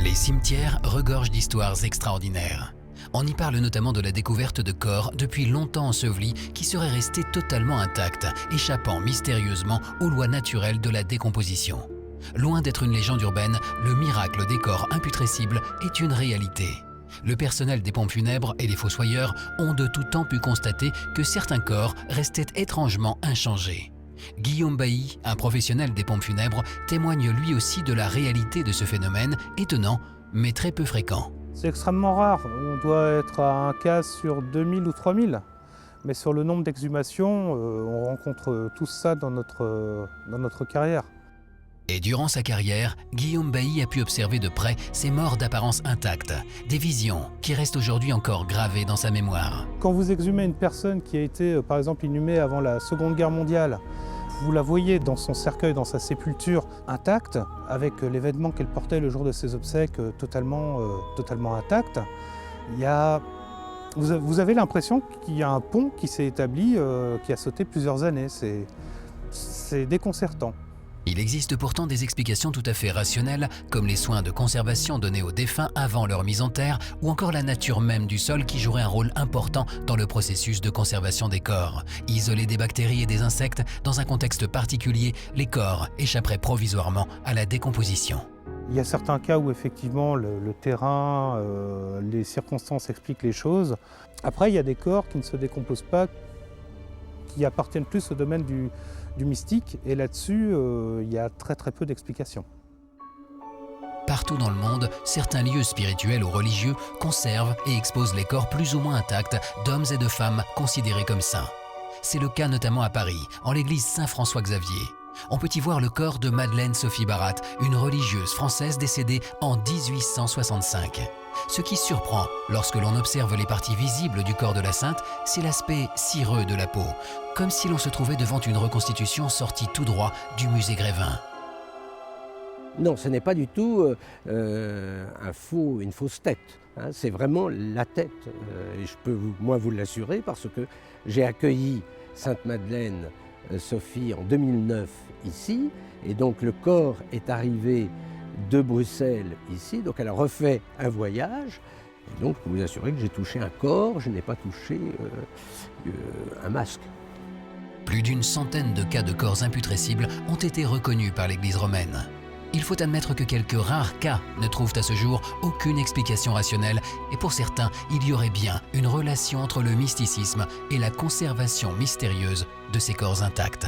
Les cimetières regorgent d'histoires extraordinaires. On y parle notamment de la découverte de corps depuis longtemps ensevelis qui seraient restés totalement intacts, échappant mystérieusement aux lois naturelles de la décomposition. Loin d'être une légende urbaine, le miracle des corps imputrescibles est une réalité. Le personnel des pompes funèbres et les fossoyeurs ont de tout temps pu constater que certains corps restaient étrangement inchangés. Guillaume Bailly, un professionnel des pompes funèbres, témoigne lui aussi de la réalité de ce phénomène étonnant mais très peu fréquent. C'est extrêmement rare, on doit être à un cas sur 2000 ou 3000. Mais sur le nombre d'exhumations, on rencontre tout ça dans notre carrière. Et durant sa carrière, Guillaume Bailly a pu observer de près ces morts d'apparence intacte, des visions qui restent aujourd'hui encore gravées dans sa mémoire. Quand vous exhumez une personne qui a été par exemple inhumée avant la Seconde Guerre mondiale, vous la voyez dans son cercueil, dans sa sépulture intacte, avec les vêtements qu'elle portait le jour de ses obsèques totalement intacts. Vous avez l'impression qu'il y a un pont qui s'est établi, qui a sauté plusieurs années. C'est déconcertant. Il existe pourtant des explications tout à fait rationnelles, comme les soins de conservation donnés aux défunts avant leur mise en terre, ou encore la nature même du sol qui jouerait un rôle important dans le processus de conservation des corps. Isolés des bactéries et des insectes, dans un contexte particulier, les corps échapperaient provisoirement à la décomposition. Il y a certains cas où effectivement le terrain, les circonstances expliquent les choses. Après, il y a des corps qui ne se décomposent pas, qui appartiennent plus au domaine du mystique, et là-dessus, il y a très peu d'explications. Partout dans le monde, certains lieux spirituels ou religieux conservent et exposent les corps plus ou moins intacts d'hommes et de femmes considérés comme saints. C'est le cas notamment à Paris, en l'église Saint-François-Xavier. On peut y voir le corps de Madeleine Sophie Barat, une religieuse française décédée en 1865. Ce qui surprend lorsque l'on observe les parties visibles du corps de la sainte, c'est l'aspect cireux de la peau, comme si l'on se trouvait devant une reconstitution sortie tout droit du musée Grévin. Non, ce n'est pas du tout une fausse tête. Hein, c'est vraiment la tête. Et je peux vous l'assurer parce que j'ai accueilli Sainte Madeleine Sophie en 2009 ici. Et donc le corps est arrivé de Bruxelles ici. Donc elle a refait un voyage. Et donc je peux vous assurer que j'ai touché un corps, je n'ai pas touché un masque. Plus d'une centaine de cas de corps imputrescibles ont été reconnus par l'Église romaine. Il faut admettre que quelques rares cas ne trouvent à ce jour aucune explication rationnelle et pour certains, il y aurait bien une relation entre le mysticisme et la conservation mystérieuse de ces corps intacts.